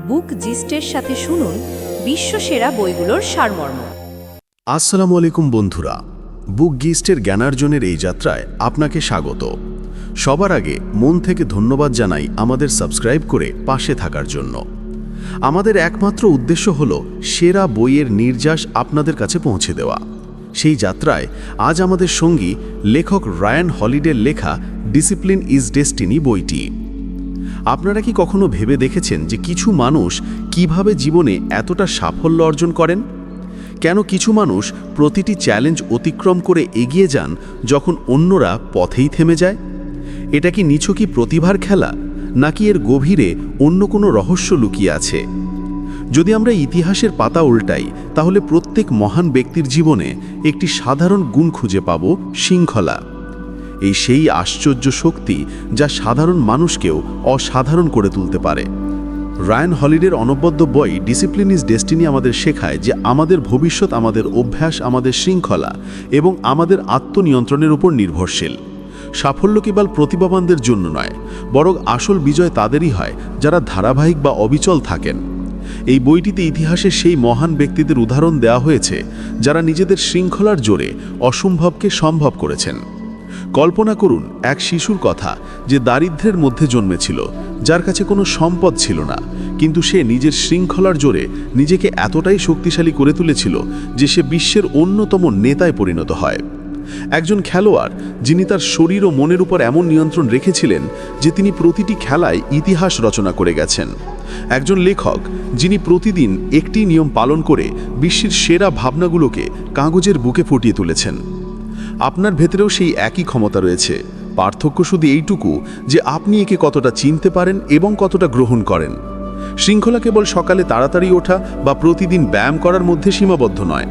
বুক জিস্টের সাথে শুনুন বিশ্বসেরা বইগুলোর সারমর্ম। আসসালামু আলাইকুম বন্ধুরা, বুক গিস্টের জ্ঞানার্জনের এই যাত্রায় আপনাকে স্বাগত। সবার আগে মন থেকে ধন্যবাদ জানাই আমাদের সাবস্ক্রাইব করে পাশে থাকার জন্য। আমাদের একমাত্র উদ্দেশ্য হল সেরা বইয়ের নির্যাস আপনাদের কাছে পৌঁছে দেওয়া। সেই যাত্রায় আজ আমাদের সঙ্গী লেখক রায়ান হলিডের লেখা ডিসিপ্লিন ইজ ডেস্টিনি বইটি। আপনারা কি কখনো ভেবে দেখেছেন যে কিছু মানুষ কিভাবে জীবনে এতটা সাফল্য অর্জন করেন? কেন কিছু মানুষ প্রতিটি চ্যালেঞ্জ অতিক্রম করে এগিয়ে যান যখন অন্যরা পথেই থেমে যায়? এটা কি নিছকই প্রতিভার খেলা, নাকি এর গভীরে অন্য কোনো রহস্য লুকিয়ে আছে? যদি আমরা ইতিহাসের পাতা উল্টাই, তাহলে প্রত্যেক মহান ব্যক্তির জীবনে একটি সাধারণ গুণ খুঁজে পাব, শৃঙ্খলা। এই সেই আশ্চর্য শক্তি যা সাধারণ মানুষকেও অসাধারণ করে তুলতে পারে। রায়ান হলিডের অনবদ্য বই ডিসিপ্লিন ইজ ডেস্টিনি আমাদের শেখায় যে আমাদের ভবিষ্যৎ আমাদের অভ্যাস, আমাদের শৃঙ্খলা এবং আমাদের আত্মনিয়ন্ত্রণের উপর নির্ভরশীল। সাফল্য কেবল প্রতিভাবানদের জন্য নয়, বরং আসল বিজয় তাদেরই হয় যারা ধারাবাহিক বা অবিচল থাকেন। এই বইটিতে ইতিহাসের সেই মহান ব্যক্তিদের উদাহরণ দেওয়া হয়েছে যারা নিজেদের শৃঙ্খলার জোরে অসম্ভবকে সম্ভব করেছেন। কল্পনা করুন এক শিশুর কথা যে দারিদ্র্যের মধ্যে জন্মেছিল, যার কাছে কোনো সম্পদ ছিল না, কিন্তু সে নিজের শৃঙ্খলার জোরে নিজেকে এতটাই শক্তিশালী করে তুলেছিল যে সে বিশ্বের অন্যতম নেতায় পরিণত হয়। একজন খেলোয়াড় যিনি তার শরীর ও মনের উপর এমন নিয়ন্ত্রণ রেখেছিলেন যে তিনি প্রতিটি খেলায় ইতিহাস রচনা করে গেছেন। একজন লেখক যিনি প্রতিদিন একটি নিয়ম পালন করে বিশ্বের সেরা ভাবনাগুলোকে কাগজের বুকে ফুটিয়ে তুলেছেন। আপনার ভেতরেও সেই একই ক্ষমতা রয়েছে। পার্থক্য শুধু এইটুকু যে আপনি একে কতটা চিনতে পারেন এবং কতটা গ্রহণ করেন। শৃঙ্খলা কেবল সকালে তাড়াতাড়ি ওঠা বা প্রতিদিন ব্যায়াম করার মধ্যে সীমাবদ্ধ নয়।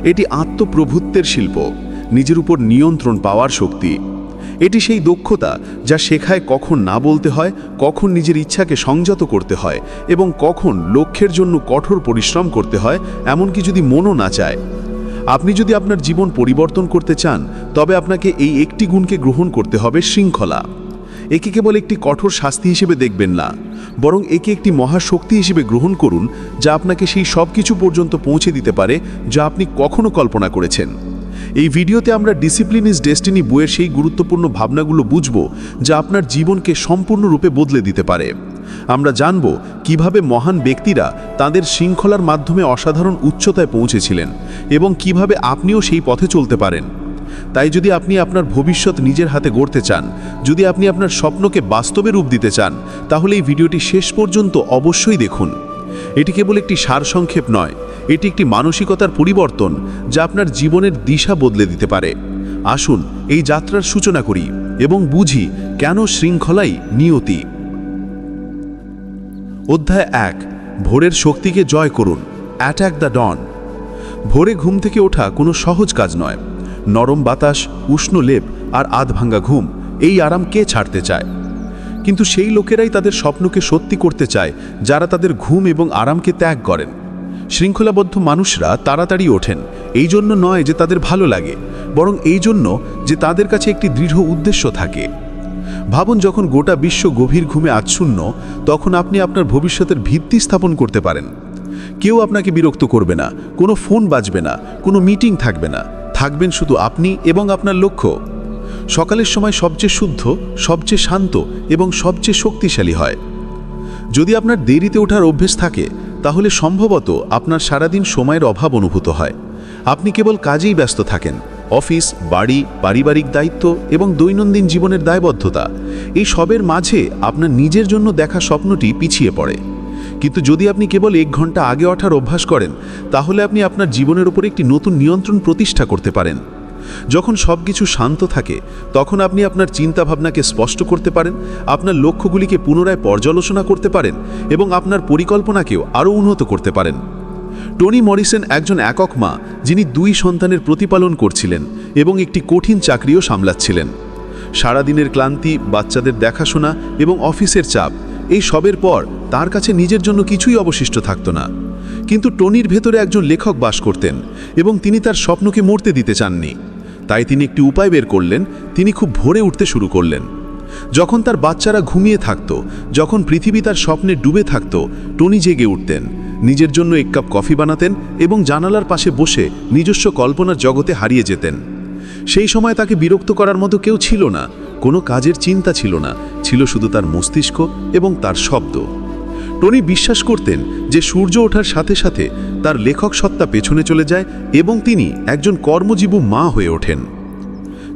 এটি আত্মপ্রভুত্বের শিল্প, নিজের উপর নিয়ন্ত্রণ পাওয়ার শক্তি। এটি সেই দক্ষতা যা শেখায় কখন না বলতে হয়, কখন নিজের ইচ্ছাকে সংযত করতে হয় এবং কখন লক্ষ্যের জন্য কঠোর পরিশ্রম করতে হয়, এমনকি যদি মনও না চায়। আপনি যদি আপনার জীবন পরিবর্তন করতে চান, তবে আপনাকে এই একটি গুণকে গ্রহণ করতে হবে, শৃঙ্খলা। একে কেবল একটি কঠোর শাস্তি হিসেবে দেখবেন না, বরং একে একটি মহাশক্তি হিসেবে গ্রহণ করুন যা আপনাকে সেই সব কিছু পর্যন্ত পৌঁছে দিতে পারে যা আপনি কখনো কল্পনা করেছেন। এই ভিডিওতে আমরা ডিসিপ্লিন ইজ ডেস্টিনি বইয়ের সেই গুরুত্বপূর্ণ ভাবনাগুলো বুঝব যা আপনার জীবনকে সম্পূর্ণরূপে বদলে দিতে পারে। আমরা জানব কিভাবে মহান ব্যক্তিরা তাদের শৃঙ্খলার মাধ্যমে অসাধারণ উচ্চতায় পৌঁছেছিলেন এবং কিভাবে আপনিও সেই পথে চলতে পারেন। তাই যদি আপনি আপনার ভবিষ্যৎ নিজের হাতে গড়তে চান, যদি আপনি আপনার স্বপ্নকে বাস্তবে রূপ দিতে চান, তাহলে এই ভিডিওটি শেষ পর্যন্ত অবশ্যই দেখুন। এটি কেবল একটি সারসংক্ষেপ নয়, এটি একটি মানসিকতার পরিবর্তন যা আপনার জীবনের দিশা বদলে দিতে পারে। আসুন এই যাত্রার সূচনা করি এবং বুঝি কেন শৃঙ্খলাই নিয়তি। অধ্যায় 1, ভোরের শক্তিকে জয় করুন, অ্যাটাক দ্য ডন। ভোরে ঘুম থেকে ওঠা কোনো সহজ কাজ নয়। নরম বাতাস, উষ্ণ লেপ আর আধভাঙ্গা ঘুম, এই আরাম কে ছাড়তে চায়? কিন্তু সেই লোকেরাই তাদের স্বপ্নকে সত্যি করতে চায় যারা তাদের ঘুম এবং আরামকে ত্যাগ করেন। শৃঙ্খলাবদ্ধ মানুষরা তাড়াতাড়ি ওঠেন, এই জন্য নয় যে তাদের ভালো লাগে, বরং এই জন্য যে তাদের কাছে একটি দৃঢ় উদ্দেশ্য থাকে। ভাবুন, যখন গোটা বিশ্ব গভীর ঘুমে আচ্ছন্ন, তখন আপনি আপনার ভবিষ্যতের ভিত্তি স্থাপন করতে পারেন। কেউ আপনাকে বিরক্ত করবে না, কোনো ফোন বাজবে না, কোনো মিটিং থাকবে না, থাকবেন শুধু আপনি এবং আপনার লক্ষ্য। সকালের সময় সবচেয়ে শুদ্ধ, সবচেয়ে শান্ত এবং সবচেয়ে শক্তিশালী হয়। যদি আপনার দেরিতে ওঠার অভ্যেস থাকে, তাহলে সম্ভবত আপনার সারাদিন সময়ের অভাব অনুভূত হয়। আপনি কেবল কাজেই ব্যস্ত থাকেন। অফিস, বাড়ি, পারিবারিক দায়িত্ব এবং দৈনন্দিন জীবনের দায়বদ্ধতা, এই সবের মাঝে আপনার নিজের জন্য দেখা স্বপ্নটি পিছিয়ে পড়ে। কিন্তু যদি আপনি কেবল 1 ঘন্টা আগে ওঠার অভ্যাস করেন, তাহলে আপনি আপনার জীবনের উপর একটি নতুন নিয়ন্ত্রণ প্রতিষ্ঠা করতে পারেন। যখন সব কিছু শান্ত থাকে, তখন আপনি আপনার চিন্তাভাবনাকে স্পষ্ট করতে পারেন, আপনার লক্ষ্যগুলিকে পুনরায় পর্যালোচনা করতে পারেন এবং আপনার পরিকল্পনাকেও আরও উন্নত করতে পারেন। টনি মরিসন একজন একক মা, যিনি 2 সন্তানের প্রতিপালন করছিলেন এবং একটি কঠিন চাকরিও সামলাচ্ছিলেন। সারাদিনের ক্লান্তি, বাচ্চাদের দেখাশোনা এবং অফিসের চাপ, এই সবের পর তার কাছে নিজের জন্য কিছুই অবশিষ্ট থাকত না। কিন্তু টনির ভেতরে একজন লেখক বাস করতেন এবং তিনি তার স্বপ্নকে মরতে দিতে চাননি। তাই তিনি একটি উপায় বের করলেন। তিনি খুব ভোরে উঠতে শুরু করলেন। যখন তার বাচ্চারা ঘুমিয়ে থাকত, যখন পৃথিবী তার স্বপ্নে ডুবে থাকত, টনি জেগে উঠতেন, নিজের জন্য এক কাপ কফি বানাতেন এবং জানালার পাশে বসে নিজস্ব কল্পনার জগতে হারিয়ে যেতেন। সেই সময় তাকে বিরক্ত করার মতো কেউ ছিল না, কোনো কাজের চিন্তা ছিল না, ছিল শুধু তার মস্তিষ্ক এবং তার শব্দ। টনি বিশ্বাস করতেন যে সূর্য ওঠার সাথে সাথে তার লেখক সত্তা পেছনে চলে যায় এবং তিনি একজন কর্মজীবী মা হয়ে ওঠেন।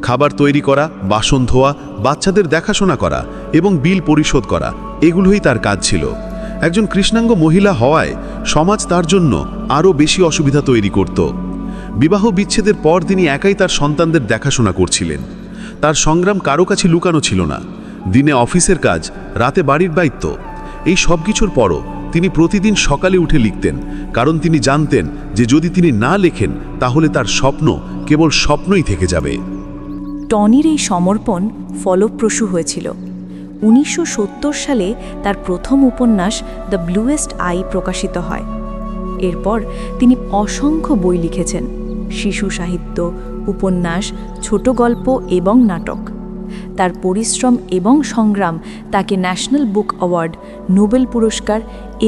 খাবার তৈরি করা, বাসন ধোয়া, বাচ্চাদের দেখাশোনা করা এবং বিল পরিশোধ করা, এগুলোই তার কাজ ছিল। একজন কৃষ্ণাঙ্গ মহিলা হওয়ায় সমাজ তার জন্য আরও বেশি অসুবিধা তৈরি করত। বিবাহ বিচ্ছেদের পর তিনি একাই তার সন্তানদের দেখাশোনা করছিলেন। তার সংগ্রাম কারো কাছে লুকানো ছিল না। দিনে অফিসের কাজ, রাতে বাড়ির দায়িত্ব, এই সব কিছুর পরও তিনি প্রতিদিন সকালে উঠে লিখতেন, কারণ তিনি জানতেন যে যদি তিনি না লেখেন তাহলে তার স্বপ্ন কেবল স্বপ্নই থেকে যাবে। টনির এই সমর্পণ ফলপ্রসূ হয়েছিল। 1970 সালে তার প্রথম উপন্যাস দ্য ব্লুয়েস্ট আই প্রকাশিত হয়। এরপর তিনি অসংখ্য বই লিখেছেন, শিশু সাহিত্য, উপন্যাস, ছোট গল্প এবং নাটক। তার পরিশ্রম এবং সংগ্রাম তাকে ন্যাশনাল বুক অ্যাওয়ার্ড, নোবেল পুরস্কার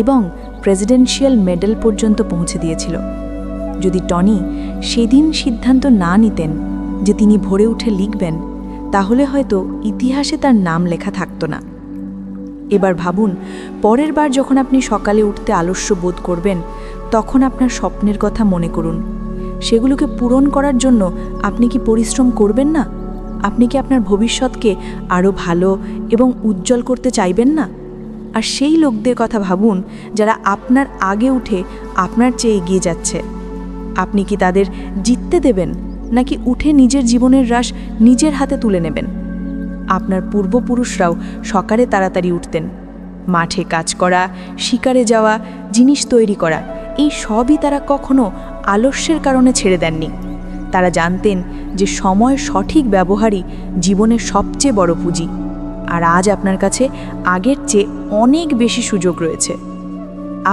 এবং প্রেসিডেন্সিয়াল মেডেল পর্যন্ত পৌঁছে দিয়েছিল। যদি টনি সেদিন সিদ্ধান্ত না নিতেন যে তিনি ভোরে উঠে লিখবেন, তাহলে হয়তো ইতিহাসে তার নাম লেখা থাকতো না। এবার ভাবুন, পরের বার যখন আপনি সকালে উঠতে আলস্য বোধ করবেন, তখন আপনার স্বপ্নের কথা মনে করুন। সেগুলোকে পূরণ করার জন্য আপনি কি পরিশ্রম করবেন না? আপনি কি আপনার ভবিষ্যৎকে আরও ভালো এবং উজ্জ্বল করতে চাইবেন না? আর সেই লোকদের কথা ভাবুন যারা আপনার আগে উঠে আপনার চেয়ে এগিয়ে যাচ্ছে। আপনি কি তাদের জিততে দেবেন, নাকি উঠে নিজের জীবনের রাশ নিজের হাতে তুলে নেবেন? আপনার পূর্বপুরুষরাও সকালে তাড়াতাড়ি উঠতেন। মাঠে কাজ করা, শিকারে যাওয়া, জিনিস তৈরি করা, এই সবই তারা কখনো আলস্যের কারণে ছেড়ে দেননি। তারা জানতেন যে সময়ের সঠিক ব্যবহারই জীবনের সবচেয়ে বড় পুঁজি। আর আজ আপনার কাছে আগের চেয়ে অনেক বেশি সুযোগ রয়েছে।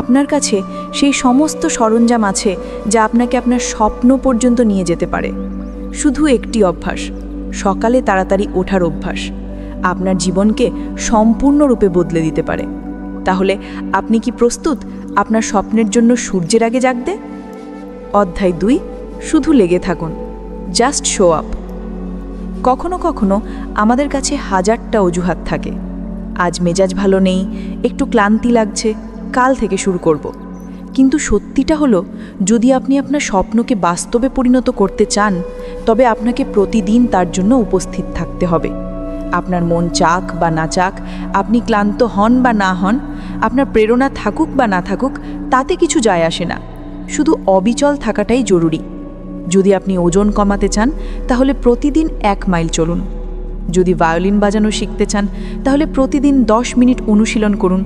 আপনার কাছে সেই সমস্ত সরঞ্জাম আছে যা আপনাকে আপনার স্বপ্ন পর্যন্ত নিয়ে যেতে পারে। শুধু একটি অভ্যাস, সকালে তাড়াতাড়ি ওঠার অভ্যাস, আপনার জীবনকে সম্পূর্ণরূপে বদলে দিতে পারে। তাহলে আপনি কি প্রস্তুত আপনার স্বপ্নের জন্য সূর্যের আগে জাগতে? অধ্যায় 2, শুধু লেগে থাকুন, জাস্ট শো আপ। কখনো কখনো আমাদের কাছে হাজারটা অজুহাত থাকে। আজ মেজাজ ভালো নেই, একটু ক্লান্তি লাগছে, কাল থেকে শুরু করব। কিন্তু সত্যিটা হলো, যদি আপনি আপনার স্বপ্নকে বাস্তবে পরিণত করতে চান, তবে আপনাকে প্রতিদিন তার জন্য উপস্থিত থাকতে হবে। আপনার মন চাক বা না চাক, আপনি ক্লান্ত হন বা না হন, আপনার প্রেরণা থাকুক বা না থাকুক, তাতে কিছু যায় আসে না। শুধু অবিচল থাকাটাই জরুরি। যদি আপনি ওজন কমাতে চান, তাহলে প্রতিদিন 1 মাইল চলুন। যদি ভায়োলিন বাজানো শিখতে চান, তাহলে প্রতিদিন 10 মিনিট অনুশীলন করুন।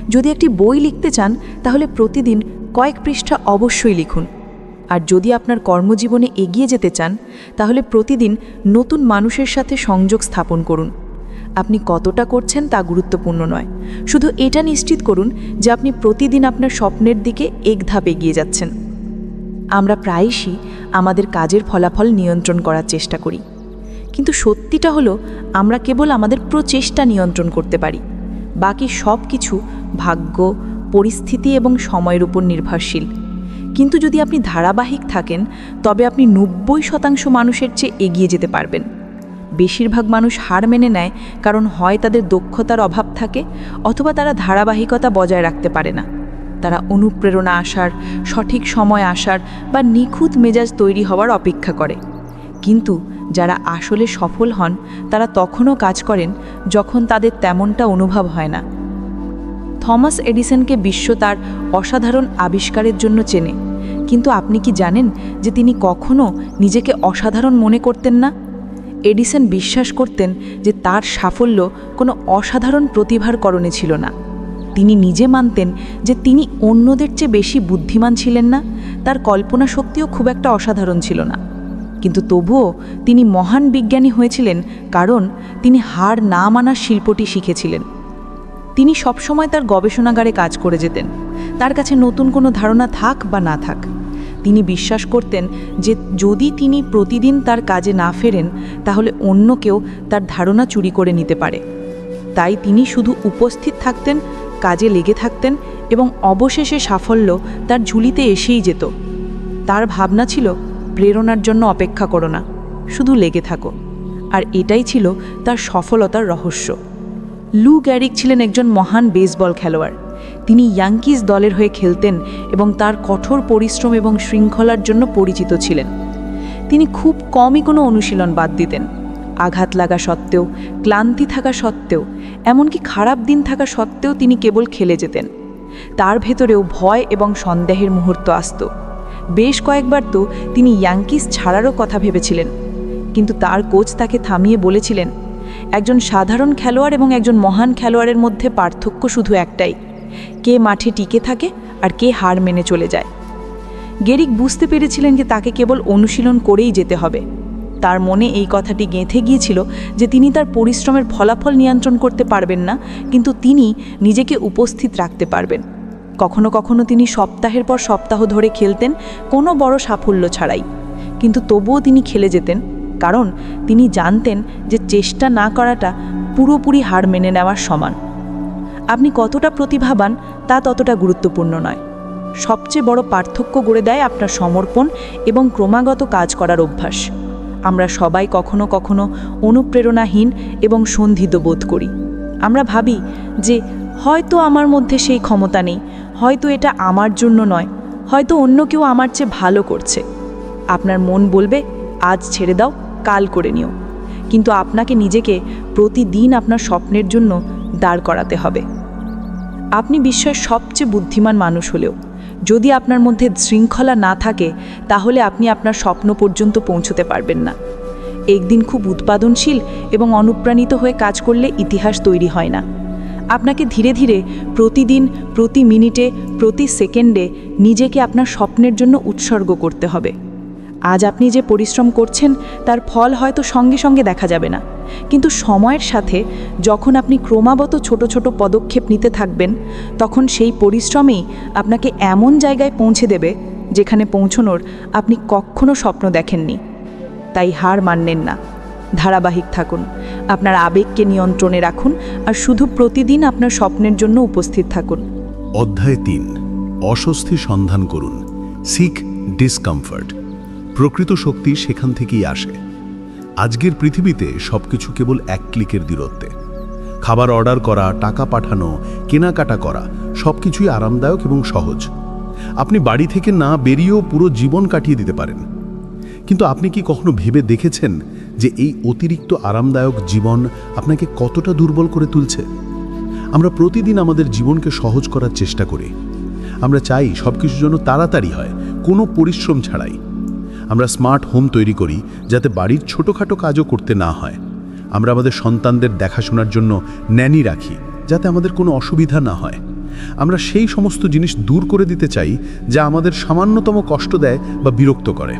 যদি একটি বই লিখতে চান, তাহলে প্রতিদিন কয়েক পৃষ্ঠা অবশ্যই লিখুন। আর যদি আপনার কর্মজীবনে এগিয়ে যেতে চান, তাহলে প্রতিদিন নতুন মানুষের সাথে সংযোগ স্থাপন করুন। আপনি কতটা করছেন তা গুরুত্বপূর্ণ নয়, শুধু এটা নিশ্চিত করুন যে আপনি প্রতিদিন আপনার স্বপ্নের দিকে এক ধাপ এগিয়ে যাচ্ছেন। আমরা প্রায়শই আমাদের কাজের ফলাফল নিয়ন্ত্রণ করার চেষ্টা করি, কিন্তু সত্যিটা হলো আমরা কেবল আমাদের প্রচেষ্টা নিয়ন্ত্রণ করতে পারি। বাকি সব কিছু ভাগ্য, পরিস্থিতি এবং সময়ের উপর নির্ভরশীল। কিন্তু যদি আপনি ধারাবাহিক থাকেন, তবে আপনি 90% মানুষের চেয়ে এগিয়ে যেতে পারবেন। বেশিরভাগ মানুষ হার মেনে নেয়, কারণ হয় তাদের দক্ষতার অভাব থাকে, অথবা তারা ধারাবাহিকতা বজায় রাখতে পারে না। তারা অনুপ্রেরণা আসার, সঠিক সময় আসার বা নিখুঁত মেজাজ তৈরি হওয়ার অপেক্ষা করে। কিন্তু যারা আসলে সফল হন, তারা তখনও কাজ করেন যখন তাদের তেমনটা অনুভব হয় না। থমাস এডিসনকে বিশ্ব তার অসাধারণ আবিষ্কারের জন্য চেনে, কিন্তু আপনি কি জানেন যে তিনি কখনো নিজেকে অসাধারণ মনে করতেন না? এডিসন বিশ্বাস করতেন যে তার সাফল্য কোনো অসাধারণ প্রতিভার কারণে ছিল না। তিনি নিজে মানতেন যে তিনি অন্যদের চেয়ে বেশি বুদ্ধিমান ছিলেন না, তার কল্পনা শক্তিও খুব একটা অসাধারণ ছিল না। কিন্তু তবুও তিনি মহান বিজ্ঞানী হয়েছিলেন, কারণ তিনি হার না মানার শিল্পটি শিখেছিলেন। তিনি সবসময় তার গবেষণাগারে কাজ করে যেতেন, তার কাছে নতুন কোনো ধারণা থাক বা না থাক। তিনি বিশ্বাস করতেন যে যদি তিনি প্রতিদিন তার কাজে না ফেরেন, তাহলে অন্য কেউ তার ধারণা চুরি করে নিতে পারে। তাই তিনি শুধু উপস্থিত থাকতেন, কাজে লেগে থাকতেন এবং অবশেষে সাফল্য তার ঝুলিতে এসেই যেত। তার ভাবনা ছিল, প্রেরণার জন্য অপেক্ষা করো না, শুধু লেগে থাকো। আর এটাই ছিল তার সফলতার রহস্য। লু গ্যারিক ছিলেন একজন মহান বেসবল খেলোয়াড়। তিনি ইয়াঙ্কিজ দলের হয়ে খেলতেন এবং তার কঠোর পরিশ্রম এবং শৃঙ্খলার জন্য পরিচিত ছিলেন। তিনি খুব কমই কোনো অনুশীলন বাদ দিতেন। আঘাত লাগা সত্ত্বেও, ক্লান্তি থাকা সত্ত্বেও, এমনকি খারাপ দিন থাকা সত্ত্বেও তিনি কেবল খেলে যেতেন। তার ভেতরেও ভয় এবং সন্দেহের মুহূর্ত আসত। বেশ কয়েকবার তো তিনি ইয়াঙ্কিস ছাড়ারও কথা ভেবেছিলেন, কিন্তু তার কোচ তাকে থামিয়ে বলেছিলেন, একজন সাধারণ খেলোয়াড় এবং একজন মহান খেলোয়াড়ের মধ্যে পার্থক্য শুধু একটাই, কে মাঠে টিকে থাকে আর কে হার মেনে চলে যায়। গেরিক বুঝতে পেরেছিলেন যে তাকে কেবল অনুশীলন করেই যেতে হবে। তার মনে এই কথাটি গেঁথে গিয়েছিল যে তিনি তার পরিশ্রমের ফলাফল নিয়ন্ত্রণ করতে পারবেন না, কিন্তু তিনি নিজেকে উপস্থিত রাখতে পারবেন। কখনো কখনো তিনি সপ্তাহের পর সপ্তাহ ধরে খেলতেন, কোনো বড় সাফল্য ছাড়াই, কিন্তু তবুও তিনি খেলে যেতেন, কারণ তিনি জানতেন যে চেষ্টা না করাটা পুরোপুরি হার মেনে নেওয়ার সমান। আপনি কতটা প্রতিভাবান তা ততটা গুরুত্বপূর্ণ নয়। সবচেয়ে বড় পার্থক্য গড়ে দেয় আপনার সমর্পণ এবং ক্রমাগত কাজ করার অভ্যাস। আমরা সবাই কখনো কখনো অনুপ্রেরণাহীন এবং সন্দিগ্ধ বোধ করি। আমরা ভাবি যে হয়তো আমার মধ্যে সেই ক্ষমতা নেই, হয়তো এটা আমার জন্য নয়, হয়তো অন্য কেউ আমার চেয়ে ভালো করছে। আপনার মন বলবে, আজ ছেড়ে দাও, কাল করে নিও। কিন্তু আপনাকে নিজেকে প্রতিদিন আপনার স্বপ্নের জন্য দাঁড় করাতে হবে। আপনি বিশ্বের সবচেয়ে বুদ্ধিমান মানুষ হলেও যদি আপনার মধ্যে শৃঙ্খলা না থাকে, তাহলে আপনি আপনার স্বপ্ন পর্যন্ত পৌঁছতে পারবেন না। একদিন খুব উৎপাদনশীল এবং অনুপ্রাণিত হয়ে কাজ করলে ইতিহাস তৈরি হয় না। আপনাকে ধীরে ধীরে প্রতিদিন, প্রতি মিনিটে, প্রতি সেকেন্ডে নিজেকে আপনার স্বপ্নের জন্য উৎসর্গ করতে হবে। আজ আপনি যে পরিশ্রম করছেন তার ফল হয়তো সঙ্গে সঙ্গে দেখা যাবে না, কিন্তু সময়ের সাথে যখন আপনি ক্রমাগত ছোট ছোট পদক্ষেপ নিতে থাকবেন, তখন সেই পরিশ্রমেই আপনাকে এমন জায়গায় পৌঁছে দেবে যেখানে পৌঁছনোর আপনি কখনো স্বপ্ন দেখেননি। তাই হার মানবেন না, ধারাবাহিক থাকুন, আপনার আবেগকে নিয়ন্ত্রণে রাখুন আর শুধু প্রতিদিন আপনার স্বপ্নের জন্য উপস্থিত থাকুন। অধ্যায় ৩, অস্বস্তি সন্ধান করুন। Seek discomfort. প্রকৃত শক্তি সেখান থেকেই আসে। আজকের পৃথিবীতে সবকিছু কেবল এক ক্লিকের দূরত্বে। খাবার অর্ডার করা, টাকা পাঠানো, কেনাকাটা করা সবকিছুই আরামদায়ক এবং সহজ। আপনি বাড়ি থেকে না বেরিয়েও পুরো জীবন কাটিয়ে দিতে পারেন। কিন্তু আপনি কি কখনো ভেবে দেখেছেন যে এই অতিরিক্ত আরামদায়ক জীবন আপনাকে কতটা দুর্বল করে তুলছে? আমরা প্রতিদিন আমাদের জীবনকে সহজ করার চেষ্টা করি। আমরা চাই সবকিছু যেন তাড়াতাড়ি হয়, কোনো পরিশ্রম ছাড়াই। আমরা স্মার্ট হোম তৈরি করি যাতে বাড়ির ছোটোখাটো কাজও করতে না হয়। আমরা আমাদের সন্তানদের দেখাশোনার জন্য ন্যানি রাখি যাতে আমাদের কোনো অসুবিধা না হয়। আমরা সেই সমস্ত জিনিস দূর করে দিতে চাই যা আমাদের সামান্যতম কষ্ট দেয় বা বিরক্ত করে।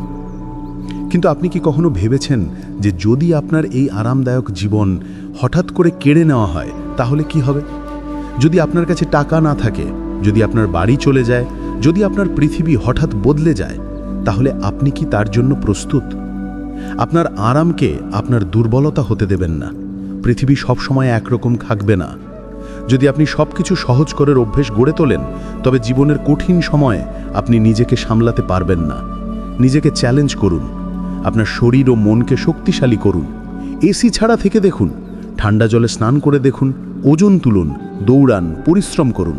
কিন্তু আপনি কি কখনো ভেবেছেন যে যদি আপনার এই আরামদায়ক জীবন হঠাৎ করে কেড়ে নেওয়া হয় তাহলে কি হবে? যদি আপনার কাছে টাকা না থাকে, যদি আপনার বাড়ি চলে যায়, যদি আপনার পৃথিবী হঠাৎ বদলে যায়, তাহলে আপনি কি তার জন্য প্রস্তুত? আপনার আরামকে আপনার দুর্বলতা হতে দেবেন না। পৃথিবী সবসময় একরকম থাকবে না। যদি আপনি সবকিছু সহজ করার অভ্যেস গড়ে তোলেন, তবে জীবনের কঠিন সময়ে আপনি নিজেকে সামলাতে পারবেন না। নিজেকে চ্যালেঞ্জ করুন, আপনার শরীর ও মনকে শক্তিশালী করুন। এসি ছাড়া থেকে দেখুন, ঠান্ডা জলে স্নান করে দেখুন, ওজন তুলুন, দৌড়ান, পরিশ্রম করুন।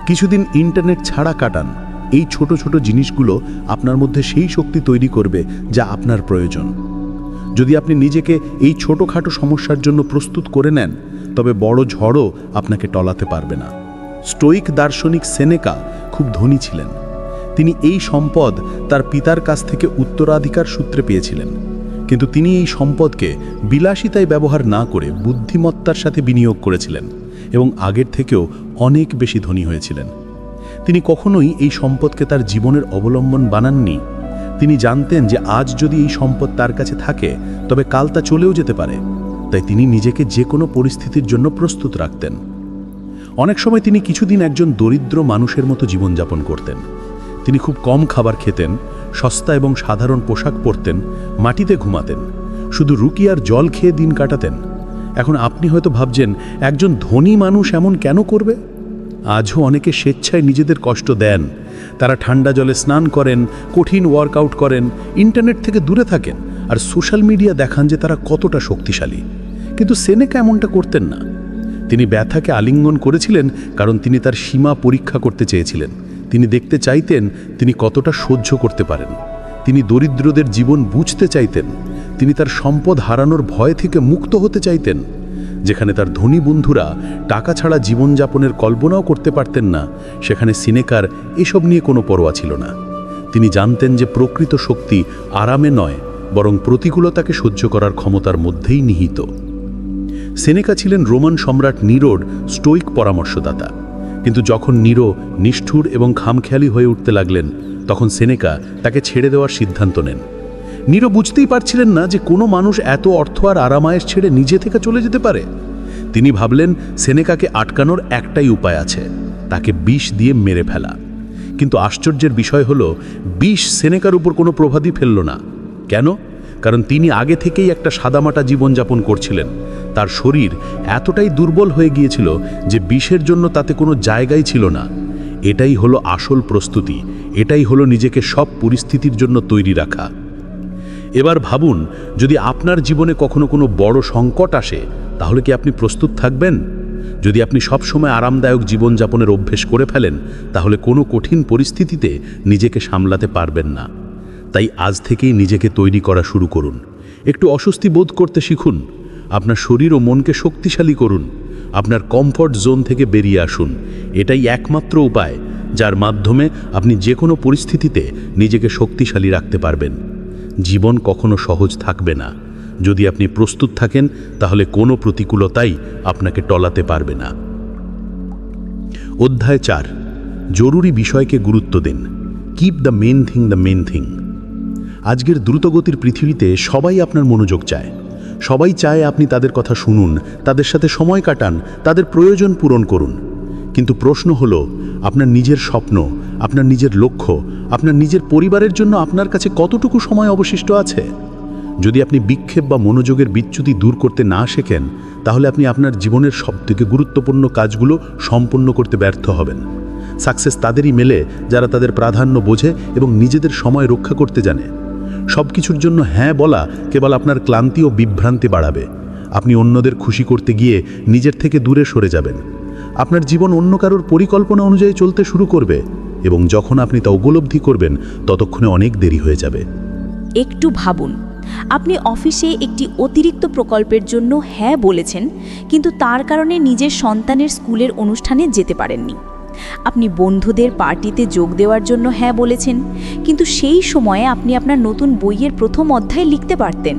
কিছুদিন ইন্টারনেট ছাড়া কাটান। এই ছোট ছোট জিনিসগুলো আপনার মধ্যে সেই শক্তি তৈরি করবে যা আপনার প্রয়োজন। যদি আপনি নিজেকে এই ছোটোখাটো সমস্যার জন্য প্রস্তুত করে নেন, তবে বড় ঝড়ও আপনাকে টলাতে পারবে না। স্টোইক দার্শনিক সেনেকা খুব ধনী ছিলেন। তিনি এই সম্পদ তার পিতার কাছ থেকে উত্তরাধিকার সূত্রে পেয়েছিলেন, কিন্তু তিনি এই সম্পদকে বিলাসিতায় ব্যবহার না করে বুদ্ধিমত্তার সাথে বিনিয়োগ করেছিলেন এবং আগের থেকেও অনেক বেশি ধনী হয়েছিলেন। তিনি কখনোই এই সম্পদকে তার জীবনের অবলম্বন বানাননি। তিনি জানতেন যে আজ যদি এই সম্পদ তার কাছে থাকে, তবে কাল তা চলেও যেতে পারে। তাই তিনি নিজেকে যে কোনো পরিস্থিতির জন্য প্রস্তুত রাখতেন। অনেক সময় তিনি কিছুদিন একজন দরিদ্র মানুষের মতো জীবনযাপন করতেন। তিনি খুব কম খাবার খেতেন, সস্তা এবং সাধারণ পোশাক পরতেন, মাটিতে ঘুমাতেন, শুধু রুটি আর জল খেয়ে দিন কাটাতেন। এখন আপনি হয়তো ভাবছেন, একজন ধনী মানুষ এমন কেন করবে? আজও অনেকে স্বেচ্ছায় নিজেদের কষ্ট দেন। তারা ঠান্ডা জলে স্নান করেন, কঠিন ওয়ার্কআউট করেন, ইন্টারনেট থেকে দূরে থাকেন, আর সোশ্যাল মিডিয়া দেখান যে তারা কতটা শক্তিশালী। কিন্তু সেনেকা এমনটা করতেন না। তিনি ব্যথাকে আলিঙ্গন করেছিলেন কারণ তিনি তার সীমা পরীক্ষা করতে চেয়েছিলেন। তিনি দেখতে চাইতেন তিনি কতটা সহ্য করতে পারেন। তিনি দরিদ্রদের জীবন বুঝতে চাইতেন। তিনি তার সম্পদ হারানোর ভয় থেকে মুক্ত হতে চাইতেন। যেখানে তার ধনী বন্ধুরা টাকা ছাড়া জীবনযাপনের কল্পনাও করতে পারতেন না, সেখানে সিনেকার এসব নিয়ে কোনো পরোয়া ছিল না। তিনি জানতেন যে প্রকৃত শক্তি আরামে নয়, বরং প্রতিকূলতাকে সহ্য করার ক্ষমতার মধ্যেই নিহিত। সেনেকা ছিলেন রোমান সম্রাট নিরোর স্টোইক পরামর্শদাতা। কিন্তু যখন নিরো নিষ্ঠুর এবং খামখেয়ালি হয়ে উঠতে লাগলেন, তখন সেনেকা তাকে ছেড়ে দেওয়ার সিদ্ধান্ত নেন। নিরো বুঝতেই পারছিলেন না যে কোনো মানুষ এত অর্থ আর আরামায়েশ ছেড়ে নিজে থেকে চলে যেতে পারে। তিনি ভাবলেন সেনেকাকে আটকানোর একটাই উপায় আছে, তাকে বিষ দিয়ে মেরে ফেলা। কিন্তু আশ্চর্যের বিষয় হলো, বিষ সেনেকার উপর কোনো প্রভাবই ফেলল না। কেন? কারণ তিনি আগে থেকেই একটা সাদামাটা জীবনযাপন করছিলেন। তার শরীর এতটাই দুর্বল হয়ে গিয়েছিল যে বিষের জন্য তাতে কোনো জায়গাই ছিল না। এটাই হলো আসল প্রস্তুতি, এটাই হলো নিজেকে সব পরিস্থিতির জন্য তৈরি রাখা। এবার ভাবুন, যদি আপনার জীবনে কখনো কোনো বড় সংকট আসে, তাহলে কি আপনি প্রস্তুত থাকবেন? যদি আপনি সবসময় আরামদায়ক জীবনযাপনের অভ্যেস করে ফেলেন, তাহলে কোনো কঠিন পরিস্থিতিতে নিজেকে সামলাতে পারবেন না। তাই আজ থেকেই নিজেকে তৈরি করা শুরু করুন। একটু অস্বস্তি বোধ করতে শিখুন। আপনার শরীর ও মনকে শক্তিশালী করুন। আপনার কমফর্ট জোন থেকে বেরিয়ে আসুন। এটাই একমাত্র উপায় যার মাধ্যমে আপনি যে কোনো পরিস্থিতিতে নিজেকে শক্তিশালী রাখতে পারবেন। জীবন কখনো সহজ থাকবে না। যদি আপনি প্রস্তুত থাকেন, তাহলে কোনো প্রতিকূলতাই আপনাকে টলাতে পারবে না। অধ্যায় 4, জরুরি বিষয়কে গুরুত্ব দিন। Keep the main thing. আজকের দ্রুতগতির পৃথিবীতে সবাই আপনার মনোযোগ চায়। সবাই চায় আপনি তাদের কথা শুনুন, তাদের সাথে সময় কাটান, তাদের প্রয়োজন পূরণ করুন। কিন্তু প্রশ্ন হলো, আপনার নিজের স্বপ্ন, আপনার নিজের লক্ষ্য, আপনার নিজের পরিবারের জন্য আপনার কাছে কতটুকু সময় অবশিষ্ট আছে? যদি আপনি বিক্ষেপ বা মনোযোগের বিচ্যুতি দূর করতে না শেখেন, তাহলে আপনি আপনার জীবনের সবথেকে গুরুত্বপূর্ণ কাজগুলো সম্পন্ন করতে ব্যর্থ হবেন। সাকসেস তাদেরই মেলে যারা তাদের প্রাধান্য বোঝে এবং নিজেদের সময় রক্ষা করতে জানে। সব কিছুর জন্য হ্যাঁ বলা কেবল আপনার ক্লান্তি ও বিভ্রান্তি বাড়াবে। আপনি অন্যদের খুশি করতে গিয়ে নিজের থেকে দূরে সরে যাবেন। আপনার জীবন অন্য কারোর পরিকল্পনা অনুযায়ী চলতে শুরু করবে, এবং যখন আপনি তা উপলব্ধি করবেন, ততক্ষণে অনেক দেরি হয়ে যাবে। একটু ভাবুন, আপনি অফিসে একটি অতিরিক্ত প্রকল্পের জন্য হ্যাঁ বলেছেন, কিন্তু তার কারণে নিজের সন্তানের স্কুলের অনুষ্ঠানে যেতে পারেননি। আপনি বন্ধুদের পার্টিতে যোগ দেওয়ার জন্য হ্যাঁ বলেছেন, কিন্তু সেই সময়ে আপনি আপনার নতুন বইয়ের প্রথম অধ্যায় লিখতে পারতেন।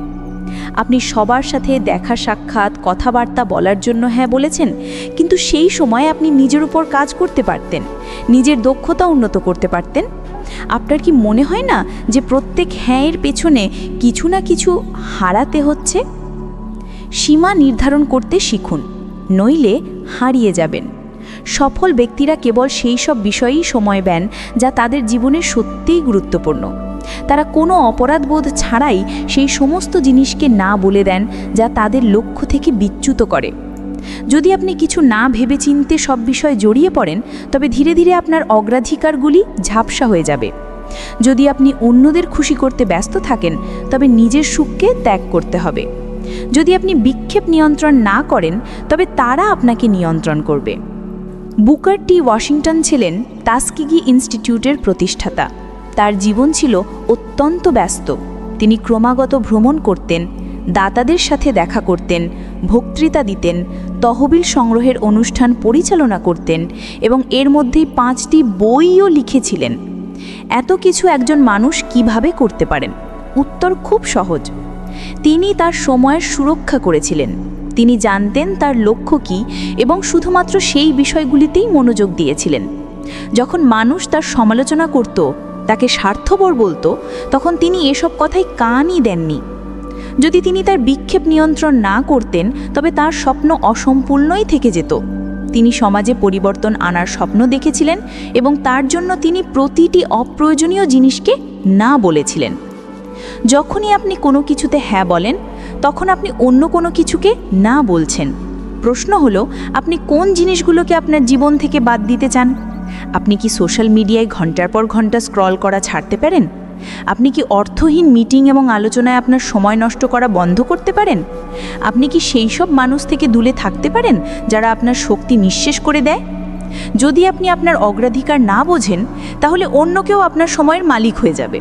আপনি সবার সাথে দেখা সাক্ষাৎ কথাবার্তা বলার জন্য হ্যাঁ বলেছেন, কিন্তু সেই সময়ে আপনি নিজের উপর কাজ করতে পারতেন, নিজের দক্ষতা উন্নত করতে পারতেন। আপনার কি মনে হয় না যে প্রত্যেক হ্যাঁয়ের পেছনে কিছু না কিছু হারাতে হচ্ছে? সীমা নির্ধারণ করতে শিখুন, নইলে হারিয়ে যাবেন। সফল ব্যক্তিরা কেবল সেই সব বিষয়েই সময় দেন যা তাদের জীবনে সত্যিই গুরুত্বপূর্ণ। তারা কোনো অপরাধবোধ ছাড়াই সেই সমস্ত জিনিসকে না বলে দেন যা তাদের লক্ষ্য থেকে বিচ্যুত করে। যদি আপনি কিছু না ভেবেচিন্তে সব বিষয়ে জড়িয়ে পড়েন, তবে ধীরে ধীরে আপনার অগ্রাধিকারগুলি ঝাপসা হয়ে যাবে। যদি আপনি অন্যদের খুশি করতে ব্যস্ত থাকেন, তবে নিজের সুখকে ত্যাগ করতে হবে। যদি আপনি বিক্ষেপ নিয়ন্ত্রণ না করেন, তবে তারা আপনাকে নিয়ন্ত্রণ করবে। বুকার টি ওয়াশিংটন ছিলেন টাস্কিগি ইনস্টিটিউটের প্রতিষ্ঠাতা। তার জীবন ছিল অত্যন্ত ব্যস্ত। তিনি ক্রমাগত ভ্রমণ করতেন, দাতাদের সাথে দেখা করতেন, বক্তৃতা দিতেন, তহবিল সংগ্রহের অনুষ্ঠান পরিচালনা করতেন এবং এর মধ্যেই 5টি বইও লিখেছিলেন। এত কিছু একজন মানুষ কিভাবে করতে পারেন? উত্তর খুব সহজ। তিনি তার সময়ের সুরক্ষা করেছিলেন। তিনি জানতেন তার লক্ষ্য কী এবং শুধুমাত্র সেই বিষয়গুলিতেই মনোযোগ দিয়েছিলেন। যখন মানুষ তার সমালোচনা করত, তাকে স্বার্থপর বলতো, তখন তিনি এসব কথায় কানই দেননি। যদি তিনি তার বিক্ষেপ নিয়ন্ত্রণ না করতেন, তবে তার স্বপ্ন অসম্পূর্ণই থেকে যেত। তিনি সমাজে পরিবর্তন আনার স্বপ্ন দেখেছিলেন এবং তার জন্য তিনি প্রতিটি অপ্রয়োজনীয় জিনিসকে না বলেছিলেন। যখনই আপনি কোনো কিছুতে হ্যাঁ বলেন, তখন আপনি অন্য কোনো কিছুকে না বলছেন। প্রশ্ন হলো, আপনি কোন জিনিসগুলোকে আপনার জীবন থেকে বাদ দিতে চান? আপনি কি সোশ্যাল মিডিয়ায় ঘন্টার পর ঘন্টা স্ক্রল করা ছাড়তে পারেন? আপনি কি অর্থহীন মিটিং এবং আলোচনায় আপনার সময় নষ্ট করা বন্ধ করতে পারেন? আপনি কি সেই সব মানুষ থেকে দূরে থাকতে পারেন যারা আপনার শক্তি নিঃশেষ করে দেয়? যদি আপনি আপনার অগ্রাধিকার না বোঝেন, তাহলে অন্য কেউ আপনার সময়ের মালিক হয়ে যাবে।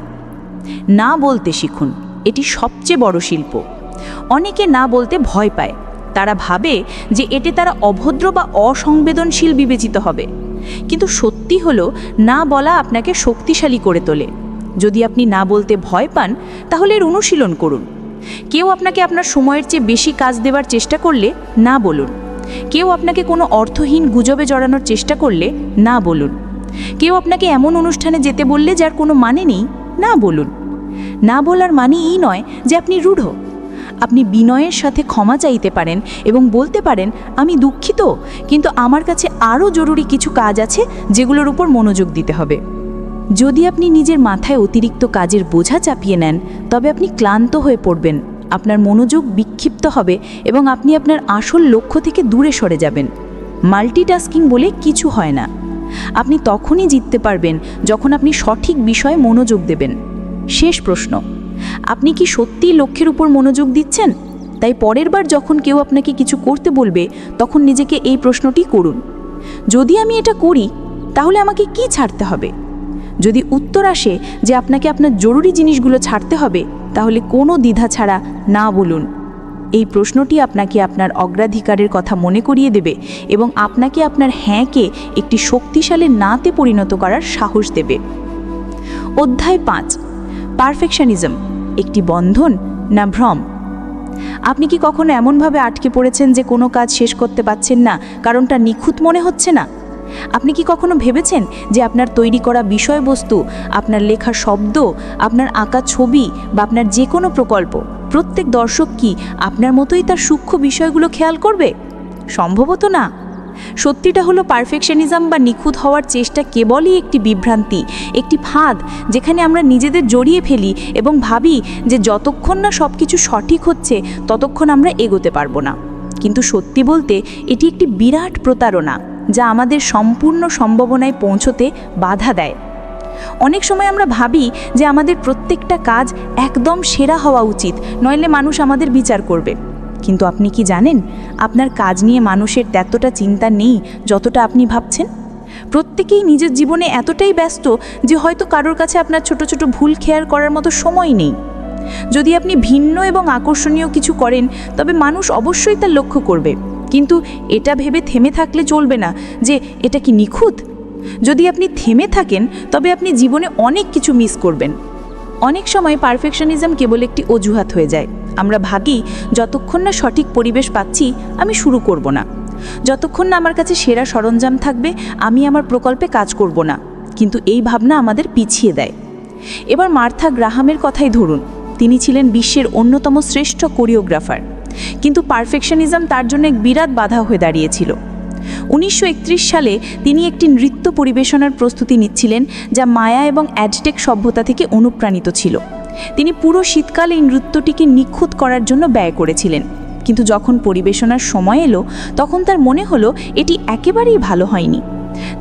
না বলতে শিখুন, এটি সবচেয়ে বড় শিল্প। অনেকে না বলতে ভয় পায়। তারা ভাবে যে এতে তারা অভদ্র বা অসংবেদনশীল বিবেচিত হবে। কিন্তু সত্যি হলো, না বলা আপনাকে শক্তিশালী করে তোলে। যদি আপনি না বলতে ভয় পান, তাহলে এর অনুশীলন করুন। কেউ আপনাকে আপনার সময়ের চেয়ে বেশি কাজ দেওয়ার চেষ্টা করলে না বলুন। কেউ আপনাকে কোনো অর্থহীন গুজবে জড়ানোর চেষ্টা করলে না বলুন। কেউ আপনাকে এমন অনুষ্ঠানে যেতে বললে যার কোনো মানে নেই, না বলুন। না বলার মানে এই নয় যে আপনি রূঢ়। আপনি বিনয়ের সাথে ক্ষমা চাইতে পারেন এবং বলতে পারেন, আমি দুঃখিত, কিন্তু আমার কাছে আরও জরুরি কিছু কাজ আছে যেগুলোর উপর মনোযোগ দিতে হবে। যদি আপনি নিজের মাথায় অতিরিক্ত কাজের বোঝা চাপিয়ে নেন, তবে আপনি ক্লান্ত হয়ে পড়বেন, আপনার মনোযোগ বিক্ষিপ্ত হবে এবং আপনি আপনার আসল লক্ষ্য থেকে দূরে সরে যাবেন। মাল্টিটাস্কিং বলে কিছু হয় না। আপনি তখনই জিততে পারবেন যখন আপনি সঠিক বিষয়ে মনোযোগ দেবেন। শেষ প্রশ্ন, আপনি কি সত্যিই লক্ষ্যের উপর মনোযোগ দিচ্ছেন? তাই পরের বার যখন কেউ আপনাকে কিছু করতে বলবে, তখন নিজেকে এই প্রশ্নটি করুন, যদি আমি এটা করি তাহলে আমাকে কি ছাড়তে হবে? যদি উত্তর আসে যে আপনাকে আপনার জরুরি জিনিসগুলো ছাড়তে হবে, তাহলে কোনো দ্বিধা ছাড়া না বলুন। এই প্রশ্নটি আপনাকে আপনার অগ্রাধিকারের কথা মনে করিয়ে দেবে এবং আপনাকে আপনার হ্যাঁকে একটি শক্তিশালী নাতে পরিণত করার সাহস দেবে। অধ্যায় 5, পারফেকশনিজম, একটি বন্ধন না ভ্রম? আপনি কি কখনো এমনভাবে আটকে পড়েছেন যে কোনো কাজ শেষ করতে পারছেন না কারণ তা নিখুঁত মনে হচ্ছে না? আপনি কি কখনো ভেবেছেন যে আপনার তৈরি করা বিষয়বস্তু, আপনার লেখা শব্দ, আপনার আঁকা ছবি বা আপনার যে কোনো প্রকল্প, প্রত্যেক দর্শক কি আপনার মতোই তার সূক্ষ্ম বিষয়গুলো খেয়াল করবে? সম্ভবত না। সত্যিটা হলো, পারফেকশনিজম বা নিখুঁত হওয়ার চেষ্টা কেবলই একটি বিভ্রান্তি, একটি ফাঁদ, যেখানে আমরা নিজেদের জড়িয়ে ফেলি এবং ভাবি যে যতক্ষণ না সব কিছু সঠিক হচ্ছে ততক্ষণ আমরা এগোতে পারবো না। কিন্তু সত্যি বলতে এটি একটি বিরাট প্রতারণা, যা আমাদের সম্পূর্ণ সম্ভাবনায় পৌঁছতে বাধা দেয়। অনেক সময় আমরা ভাবি যে আমাদের প্রত্যেকটা কাজ একদম সেরা হওয়া উচিত, নইলে মানুষ আমাদের বিচার করবে। কিন্তু আপনি কি জানেন, আপনার কাজ নিয়ে মানুষের ততটা চিন্তা নেই যতটা আপনি ভাবছেন। প্রত্যেকেই নিজের জীবনে এতটাই ব্যস্ত যে হয়তো কারোর কাছে আপনার ছোট ছোট ভুল খেয়াল করার মতো সময় নেই। যদি আপনি ভিন্ন এবং আকর্ষণীয় কিছু করেন, তবে মানুষ অবশ্যই তার লক্ষ্য করবে, কিন্তু এটা ভেবে থেমে থাকলে চলবে না যে এটা কি নিখুঁত। যদি আপনি থেমে থাকেন, তবে আপনি জীবনে অনেক কিছু মিস করবেন। অনেক সময় পারফেকশনিজম কেবল একটি অজুহাত হয়ে যায়। আমরা ভাবি, যতক্ষণ না সঠিক পরিবেশ পাচ্ছি আমি শুরু করব না, যতক্ষণ না আমার কাছে সেরা সরঞ্জাম থাকবে আমি আমার প্রকল্পে কাজ করব না। কিন্তু এই ভাবনা আমাদের পিছিয়ে দেয়। এবার মার্থা গ্রাহামের কথাই ধরুন। তিনি ছিলেন বিশ্বের অন্যতম শ্রেষ্ঠ কোরিওগ্রাফার, কিন্তু পারফেকশনিজম তার জন্য এক বিরাট বাধা হয়ে দাঁড়িয়েছিল। 1931 সালে তিনি একটি নৃত্য পরিবেশনার প্রস্তুতি নিচ্ছিলেন, যা মায়া এবং অ্যাজটেক সভ্যতা থেকে অনুপ্রাণিত ছিল। তিনি পুরো শীতকাল এই নৃত্যটিকে নিখুঁত করার জন্য ব্যয় করেছিলেন, কিন্তু যখন পরিবেশনার সময় এলো তখন তার মনে হলো এটি একেবারেই ভালো হয়নি।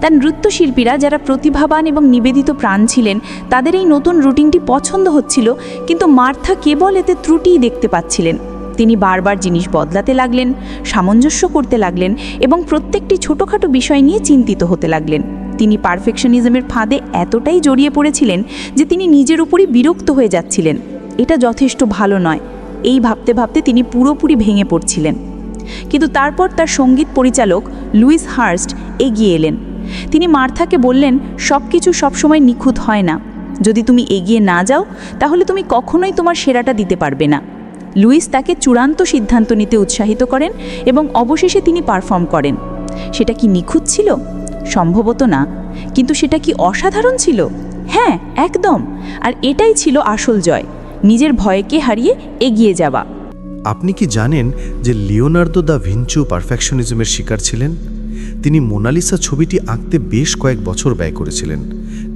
তার নৃত্যশিল্পীরা, যারা প্রতিভাবান এবং নিবেদিত প্রাণ ছিলেন, তাদের এই নতুন রুটিনটি পছন্দ হচ্ছিল, কিন্তু মার্থা কেবল এতে ত্রুটিই দেখতে পাচ্ছিলেন। তিনি বারবার জিনিস বদলাতে লাগলেন, সামঞ্জস্য করতে লাগলেন এবং প্রত্যেকটি ছোটোখাটো বিষয় নিয়ে চিন্তিত হতে লাগলেন। তিনি পারফেকশনিজমের ফাঁদে এতটাই জড়িয়ে পড়েছিলেন যে তিনি নিজের উপরই বিরক্ত হয়ে যাচ্ছিলেন। এটা যথেষ্ট ভালো নয়, এই ভাবতে ভাবতে তিনি পুরোপুরি ভেঙে পড়ছিলেন। কিন্তু তারপর তার সঙ্গীত পরিচালক লুইস হার্স্ট এগিয়ে এলেন। তিনি মার্থাকে বললেন, সব কিছু সবসময় নিখুঁত হয় না। যদি তুমি এগিয়ে না যাও, তাহলে তুমি কখনোই তোমার সেরাটা দিতে পারবে না। লুইস তাকে চূড়ান্ত সিদ্ধান্ত নিতে উৎসাহিত করেন এবং অবশেষে তিনি পারফর্ম করেন। সেটা কি নিখুঁত ছিল? সম্ভবত না, কিন্তু সেটা কি অসাধারণ ছিল? হ্যাঁ, একদম। আর এটাই ছিল আসল জয়, নিজের ভয়কে হারিয়ে এগিয়ে যাওয়া। আপনি কি জানেন যে লিওনার্দো দা ভিঞ্চি পারফেকশনিজমের শিকার ছিলেন? তিনি মোনালিসা ছবিটি আঁকতে বেশ কয়েক বছর ব্যয় করেছিলেন,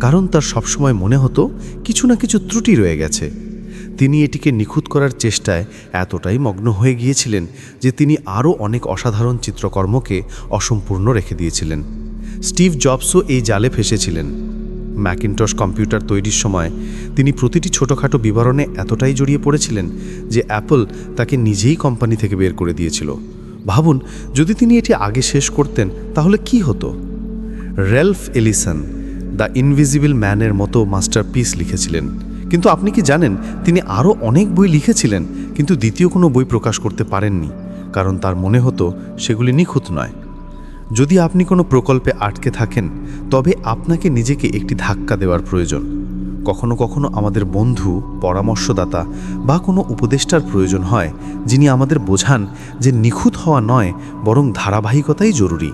কারণ তার সবসময় মনে হতো কিছু না কিছু ত্রুটি রয়ে গেছে। তিনি এটিকে নিখুঁত করার চেষ্টায় এতটাই মগ্ন হয়ে গিয়েছিলেন যে তিনি আরও অনেক অসাধারণ চিত্রকর্মকে অসম্পূর্ণ রেখে দিয়েছিলেন। স্টিভ জবসও এই জালে ফেসেছিলেন। ম্যাকিনটশ কম্পিউটার তৈরির সময় তিনি প্রতিটি ছোটোখাটো বিবরণে এতটাই জড়িয়ে পড়েছিলেন যে অ্যাপল তাকে নিজেই কোম্পানি থেকে বের করে দিয়েছিল। ভাবুন, যদি তিনি এটি আগে শেষ করতেন তাহলে কি হতো? রেলফ এলিসন দ্য ইনভিজিবল ম্যানের মতো মাস্টারপিস লিখেছিলেন, কিন্তু আপনি কি জানেন তিনি আরও অনেক বই লিখেছিলেন, কিন্তু দ্বিতীয় কোনো বই প্রকাশ করতে পারেননি, কারণ তার মনে হতো সেগুলি নিখুঁত নয়। যদি আপনি কোনো প্রকল্পে আটকে থাকেন, তবে আপনাকে নিজেকে একটি ধাক্কা দেওয়ার প্রয়োজন। কখনো কখনো আমাদের বন্ধু, পরামর্শদাতা বা কোনো উপদেষ্টার প্রয়োজন হয়, যিনি আমাদের বোঝান যে নিখুঁত হওয়া নয়, বরং ধারাবাহিকতাই জরুরি।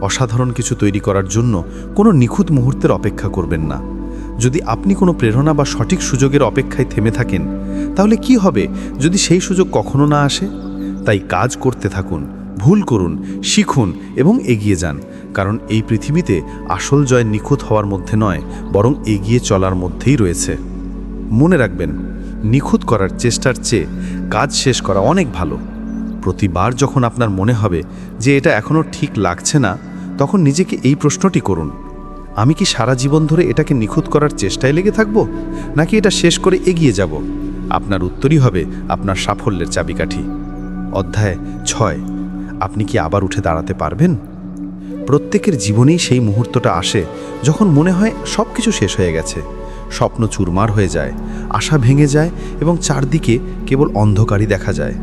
অসাধারণ কিছু তৈরি করার জন্য কোনো নিখুঁত মুহূর্তের অপেক্ষা করবেন না। যদি আপনি কোনো প্রেরণা বা সঠিক সুযোগের অপেক্ষায় থেমে থাকেন, তাহলে কি হবে যদি সেই সুযোগ কখনো না আসে? তাই কাজ করতে থাকুন, ভুল করুন, শিখুন এবং এগিয়ে যান, কারণ এই পৃথিবীতে আসল জয় নিখুঁত হওয়ার মধ্যে নয়, বরং এগিয়ে চলার মধ্যেই রয়েছে। মনে রাখবেন, নিখুঁত করার চেষ্টার চেয়ে কাজ শেষ করা অনেক ভালো। প্রতিবার যখন আপনার মনে হবে যে এটা এখনও ঠিক লাগছে না, তখন নিজেকে এই প্রশ্নটি করুন: আমি কি সারা জীবন ধরে এটাকে নিখুঁত করার চেষ্টায় লেগে থাকব, নাকি এটা শেষ করে এগিয়ে যাব? আপনার উত্তরই হবে আপনার সাফল্যের চাবিকাঠি। অধ্যায় 6। আপনি কি আবার উঠে দাঁড়াতে পারবেন? প্রত্যেকের জীবনেই সেই মুহূর্তটা আসে যখন মনে হয় সব কিছু শেষ হয়ে গেছে, স্বপ্ন চুরমার হয়ে যায়, আশা ভেঙে যায় এবং চারদিকে কেবল অন্ধকারই দেখা যায়।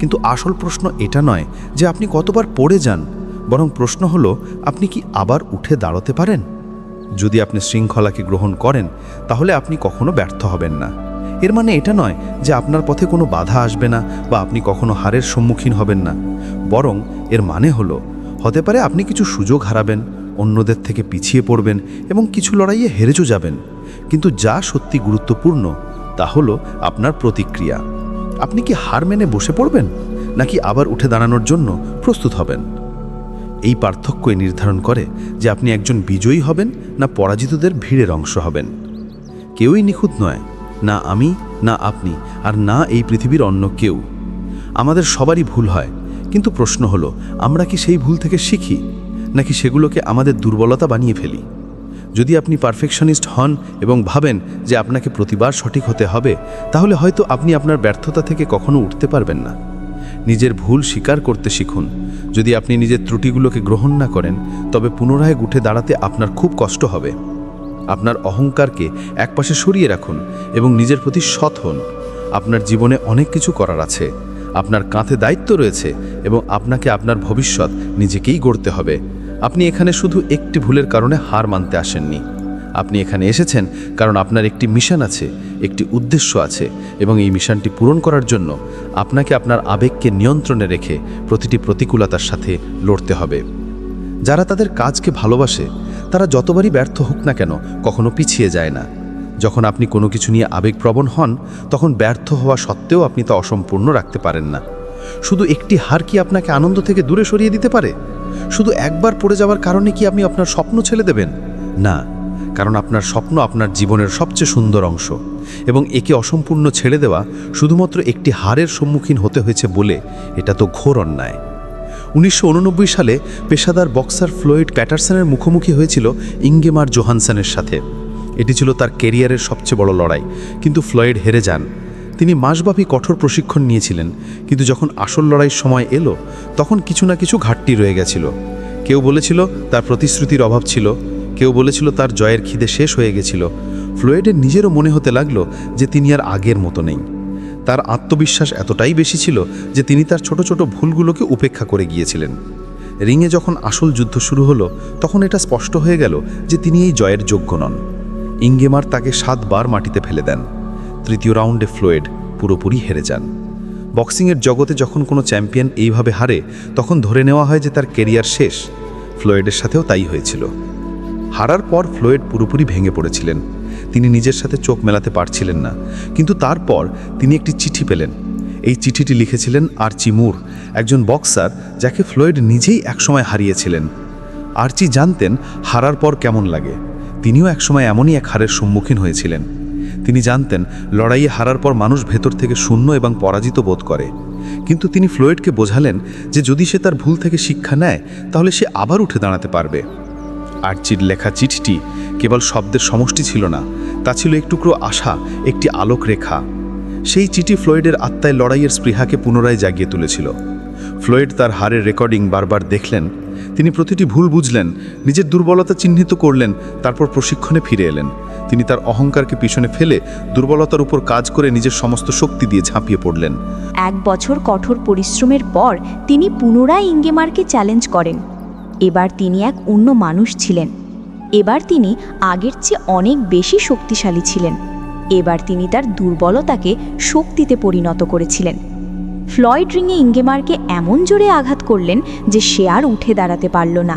কিন্তু আসল প্রশ্ন এটা নয় যে আপনি কতবার পড়ে যান, বরং প্রশ্ন হলো আপনি কি আবার উঠে দাঁড়াতে পারেন? যদি আপনি শৃঙ্খলাকে গ্রহণ করেন, তাহলে আপনি কখনো ব্যর্থ হবেন না। এর মানে এটা নয় যে আপনার পথে কোনো বাধা আসবে না বা আপনি কখনো হারের সম্মুখীন হবেন না, বরং এর মানে হলো হতে পারে আপনি কিছু সুযোগ হারাবেন, অন্যদের থেকে পিছিয়ে পড়বেন এবং কিছু লড়াইয়ে হেরেও যাবেন। কিন্তু যা সত্যি গুরুত্বপূর্ণ তা হলো আপনার প্রতিক্রিয়া। আপনি কি হার মেনে বসে পড়বেন, নাকি আবার উঠে দাঁড়ানোর জন্য প্রস্তুত হবেন? এই পার্থক্যই নির্ধারণ করে যে আপনি একজন বিজয়ী হবেন না পরাজিতদের ভিড়ের অংশ হবেন। কেউই নিখুঁত নয়, না আমি, না আপনি, আর না এই পৃথিবীর অন্য কেউ। আমাদের সবারই ভুল হয়, কিন্তু প্রশ্ন হলো আমরা কি সেই ভুল থেকে শিখি, নাকি সেগুলোকে আমাদের দুর্বলতা বানিয়ে ফেলি? যদি আপনি পারফেকশনিস্ট হন এবং ভাবেন যে আপনাকে প্রতিবার সঠিক হতে হবে, তাহলে হয়তো আপনি আপনার ব্যর্থতা থেকে কখনো উঠতে পারবেন না। নিজের ভুল স্বীকার করতে শিখুন। যদি আপনি নিজের ত্রুটিগুলোকে গ্রহণ না করেন, তবে পুনরায় উঠে দাঁড়াতে আপনার খুব কষ্ট হবে। আপনার অহংকারকে একপাশে সরিয়ে রাখুন এবং নিজের প্রতি সৎ হন। আপনার জীবনে অনেক কিছু করার আছে, আপনার কাঁধে দায়িত্ব রয়েছে এবং আপনাকে আপনার ভবিষ্যৎ নিজেকেই গড়তে হবে। আপনি এখানে শুধু একটি ভুলের কারণে হার মানতে আসেননি। আপনি এখানে এসেছেন কারণ আপনার একটি মিশন আছে, একটি উদ্দেশ্য আছে, এবং এই মিশনটি পূরণ করার জন্য আপনাকে আপনার আবেগকে নিয়ন্ত্রণে রেখে প্রতিটি প্রতিকূলতার সাথে লড়তে হবে। যারা তাদের কাজকে ভালোবাসে, তারা যতবারই ব্যর্থ হোক না কেন, কখনো পিছিয়ে যায় না। যখন আপনি কোনো কিছু নিয়ে আবেগপ্রবণ হন, তখন ব্যর্থ হওয়া সত্ত্বেও আপনি তা অসম্পূর্ণ রাখতে পারেন না। শুধু একটি হার কি আপনাকে আনন্দ থেকে দূরে সরিয়ে দিতে পারে? শুধু একবার পড়ে যাওয়ার কারণে কি আপনি আপনার স্বপ্ন ছেড়ে দেবেন? না, কারণ আপনার স্বপ্ন আপনার জীবনের সবচেয়ে সুন্দর অংশ, এবং একে অসম্পূর্ণ ছেড়ে দেওয়া শুধুমাত্র একটি হারের সম্মুখীন হতে হয়েছে বলে এটা তো ঘোর অন্যায়। 1989 সালে পেশাদার বক্সার ফ্লয়েড প্যাটারসনের মুখোমুখি হয়েছিল ইঙ্গেমার জোহানসনের সাথে। এটি ছিল তার ক্যারিয়ারের সবচেয়ে বড় লড়াই, কিন্তু ফ্লয়েড হেরে যান। তিনি মাসব্যাপী কঠোর প্রশিক্ষণ নিয়েছিলেন, কিন্তু যখন আসল লড়াইয়ের সময় এলো, তখন কিছু না কিছু ঘাটতি রয়ে গেছিল। কেউ বলেছিল তার প্রতিশ্রুতির অভাব ছিল, কেউ বলেছিল তার জয়ের খিদে শেষ হয়ে গেছিল। ফ্লয়েডের নিজেরও মনে হতে লাগলো যে তিনি আর আগের মতো নেই। তার আত্মবিশ্বাস এতটাই বেশি ছিল যে তিনি তার ছোট ছোট ভুলগুলোকে উপেক্ষা করে গিয়েছিলেন। রিংয়ে যখন আসল যুদ্ধ শুরু হলো, তখন এটা স্পষ্ট হয়ে গেল যে তিনি এই জয়ের যোগ্য নন। ইঙ্গেমার তাকে 7 বার মাটিতে ফেলে দেন। তৃতীয় রাউন্ডে ফ্লয়েড পুরোপুরি হেরে যান। বক্সিংয়ের জগতে যখন কোনো চ্যাম্পিয়ন এইভাবে হারে, তখন ধরে নেওয়া হয় যে তার ক্যারিয়ার শেষ। ফ্লয়েডের সাথেও তাই হয়েছিল। হারার পর ফ্লয়েড পুরোপুরি ভেঙে পড়েছিলেন। তিনি নিজের সাথে চোখ মেলাতে পারছিলেন না, কিন্তু তারপর তিনি একটি চিঠি পেলেন। এই চিঠিটি লিখেছিলেন আর্চি মুর, একজন বক্সার যাকে ফ্লয়েড নিজেই একসময় হারিয়েছিলেন। আর্চি জানতেন হারার পর কেমন লাগে। তিনিও একসময় এমনই এক হারের সম্মুখীন হয়েছিলেন। তিনি জানতেন লড়াইয়ে হারার পর মানুষ ভেতর থেকে শূন্য এবং পরাজিত বোধ করে, কিন্তু তিনি ফ্লয়েডকে বোঝালেন যে যদি সে তার ভুল থেকে শিক্ষা নেয় তাহলে সে আবার উঠে দাঁড়াতে পারবে। আর্চির লেখা চিঠিটি কেবল শব্দের সমষ্টি ছিল না, তা ছিল এক টুকরো আশা, একটি আলোক রেখা। সেই চিঠি ফ্লয়েডের আত্মায় লড়াইয়ের স্পৃহাকে পুনরায় জাগিয়ে তুলেছিল। ফ্লয়েড তার হারের রেকর্ডিং বারবার দেখলেন, তিনি প্রতিটি ভুল বুঝলেন, নিজের দুর্বলতা চিহ্নিত করলেন, তারপর প্রশিক্ষণে ফিরে এলেন। তিনি তার অহংকারকে পিছনে ফেলে দুর্বলতার উপর কাজ করে নিজের সমস্ত শক্তি দিয়ে ঝাঁপিয়ে পড়লেন। 1 বছর কঠোর পরিশ্রমের পর তিনি পুনরায় ইঙ্গেমারকে চ্যালেঞ্জ করেন। এবার তিনি এক অন্য মানুষ ছিলেন। এবার তিনি আগের চেয়ে অনেক বেশি শক্তিশালী ছিলেন। এবার তিনি তার দুর্বলতাকে শক্তিতে পরিণত করেছিলেন। ফ্লয়েড রিংয়ে ইঙ্গেমারকে এমন জোরে আঘাত করলেন যে সে আর উঠে দাঁড়াতে পারল না।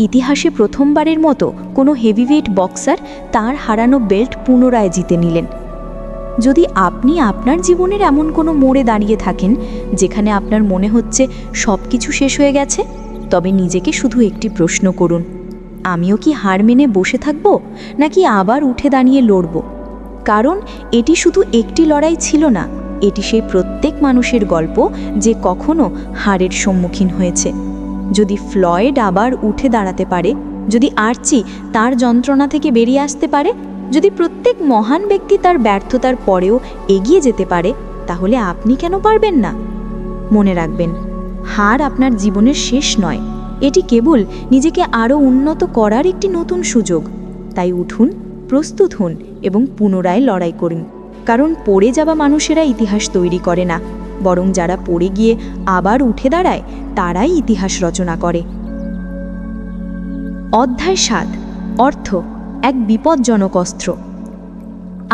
ইতিহাসে প্রথমবারের মতো কোনো হেভিওয়েট বক্সার তার হারানো বেল্ট পুনরায় জিতে নিলেন। যদি আপনি আপনার জীবনের এমন কোনো মোড়ে দাঁড়িয়ে থাকেন যেখানে আপনার মনে হচ্ছে সব কিছু শেষ হয়ে গেছে, তবে নিজেকে শুধু একটি প্রশ্ন করুন, আমিও কি হার মেনে বসে থাকব, নাকি আবার উঠে দাঁড়িয়ে লড়ব? কারণ এটি শুধু একটি লড়াই ছিল না, এটি সেই প্রত্যেক মানুষের গল্প যে কখনো হারের সম্মুখীন হয়েছে। যদি ফ্লয়েড আবার উঠে দাঁড়াতে পারে, যদি আর্চি তার যন্ত্রণা থেকে বেরিয়ে আসতে পারে, যদি প্রত্যেক মহান ব্যক্তি তার ব্যর্থতার পরেও এগিয়ে যেতে পারে, তাহলে আপনি কেন পারবেন না? মনে রাখবেন, হার আপনার জীবনের শেষ নয়, এটি কেবল নিজেকে আরও উন্নত করার একটি নতুন সুযোগ। তাই উঠুন, প্রস্তুত হন এবং পুনরায় লড়াই করুন। কারণ পড়ে যাওয়া মানুষেরা ইতিহাস তৈরি করে না, বরং যারা পড়ে গিয়ে আবার উঠে দাঁড়ায় তারাই ইতিহাস রচনা করে। অধ্যায় 7, অর্থ এক বিপজ্জনক অস্ত্র।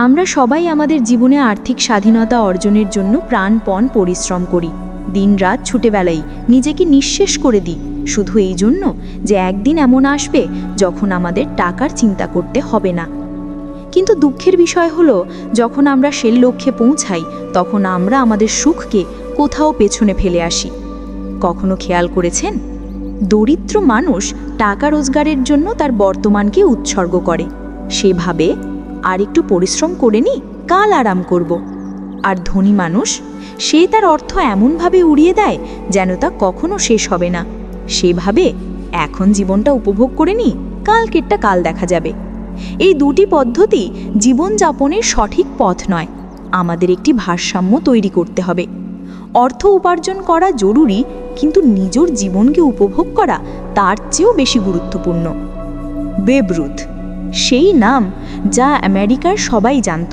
আমরা সবাই আমাদের জীবনে আর্থিক স্বাধীনতা অর্জনের জন্য প্রাণপণ পরিশ্রম করি, দিনরাত ছুটে বেড়াই, নিজেকে নিঃশেষ করে দিই, শুধু এই জন্য যে একদিন এমন আসবে যখন আমাদের টাকার চিন্তা করতে হবে না। কিন্তু দুঃখের বিষয় হলো, যখন আমরা সেই লক্ষ্যে পৌঁছাই তখন আমরা আমাদের সুখকে কোথাও পেছনে ফেলে আসি। কখনো খেয়াল করেছেন, দরিদ্র মানুষ টাকা রোজগারের জন্য তার বর্তমানকে উৎসর্গ করে। সে ভাবে, আর একটু পরিশ্রম করে নি, কাল আরাম করব। আর ধনী মানুষ, সে তার অর্থ এমনভাবে উড়িয়ে দেয় যেন তা কখনো শেষ হবে না। সে ভাবে, এখন জীবনটা উপভোগ করে নি, কালকেরটা কাল দেখা যাবে। এই দুটি পদ্ধতি জীবনযাপনের সঠিক পথ নয়। আমাদের একটি ভারসাম্য তৈরি করতে হবে। অর্থ উপার্জন করা জরুরি, কিন্তু নিজের জীবনকে উপভোগ করা তার চেয়েও বেশি গুরুত্বপূর্ণ। বেব রুথ, সেই নাম যা আমেরিকার সবাই জানত,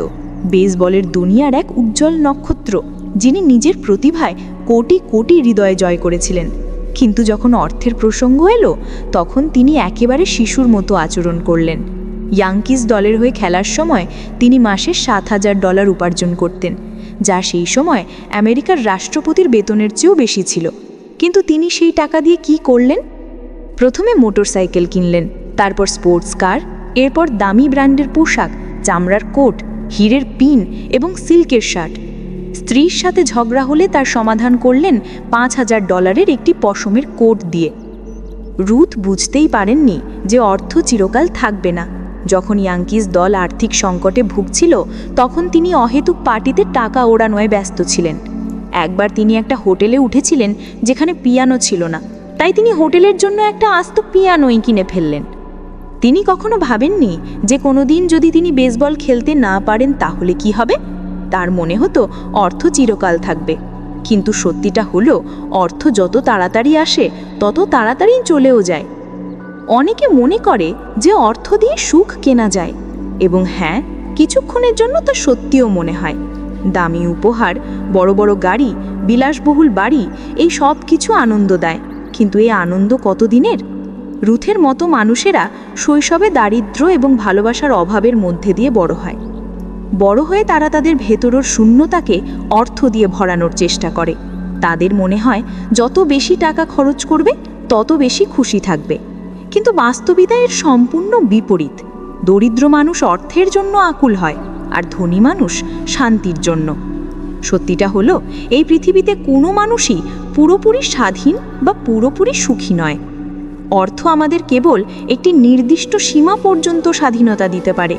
বেসবলের দুনিয়ার এক উজ্জ্বল নক্ষত্র, যিনি নিজের প্রতিভায় কোটি কোটি হৃদয় জয় করেছিলেন। কিন্তু যখন অর্থের প্রসঙ্গ এলো, তখন তিনি একেবারে শিশুর মতো আচরণ করলেন। ইয়াঙ্কিস দলের হয়ে খেলার সময় তিনি মাসে $7,000 উপার্জন করতেন, যা সেই সময় আমেরিকার রাষ্ট্রপতির বেতনের চেয়েও বেশি ছিল। কিন্তু তিনি সেই টাকা দিয়ে কি করলেন? প্রথমে মোটরসাইকেল কিনলেন, তারপর স্পোর্টস কার, এরপর দামি ব্র্যান্ডের পোশাক, চামড়ার কোট, হীরের পিন এবং সিল্কের শার্ট। স্ত্রীর সাথে ঝগড়া হলে তার সমাধান করলেন $5,000 একটি পশমের কোট দিয়ে। রুথ বুঝতেই পারেননি যে অর্থ চিরকাল থাকবে না। যখন ইয়াঙ্কিস দল আর্থিক সংকটে ভুগছিল, তখন তিনি অহেতুক পার্টিতে টাকা ওড়ানোয় ব্যস্ত ছিলেন। একবার তিনি একটা হোটেলে উঠেছিলেন যেখানে পিয়ানো ছিল না, তাই তিনি হোটেলের জন্য একটা আস্ত পিয়ানোই কিনে ফেললেন। তিনি কখনো ভাবেননি যে কোনোদিন যদি তিনি বেসবল খেলতে না পারেন তাহলে কি হবে। তার মনে হতো অর্থ চিরকাল থাকবে, কিন্তু সত্যিটা হলো অর্থ যত তাড়াতাড়ি আসে তত তাড়াতাড়ি চলেও যায়। অনেকে মনে করে যে অর্থ দিয়ে সুখ কেনা যায়, এবং হ্যাঁ, কিছুক্ষণের জন্য তা সত্যিও মনে হয়। দামি উপহার, বড় বড় গাড়ি, বিলাসবহুল বাড়ি, এই সব কিছু আনন্দ দেয়, কিন্তু এই আনন্দ কতদিনের? রুথের মতো মানুষেরা শৈশবে দারিদ্র্য এবং ভালোবাসার অভাবের মধ্যে দিয়ে বড় হয়। বড় হয়ে তারা তাদের ভেতরের শূন্যতাকে অর্থ দিয়ে ভরানোর চেষ্টা করে। তাদের মনে হয় যত বেশি টাকা খরচ করবে তত বেশি খুশি থাকবে, কিন্তু বাস্তবিকতা এর সম্পূর্ণ বিপরীত। দরিদ্র মানুষ অর্থের জন্য আকুল হয়, আর ধনী মানুষ শান্তির জন্য। সত্যিটা হলো, এই পৃথিবীতে কোনো মানুষই পুরোপুরি স্বাধীন বা পুরোপুরি সুখী নয়। অর্থ আমাদের কেবল একটি নির্দিষ্ট সীমা পর্যন্ত স্বাধীনতা দিতে পারে।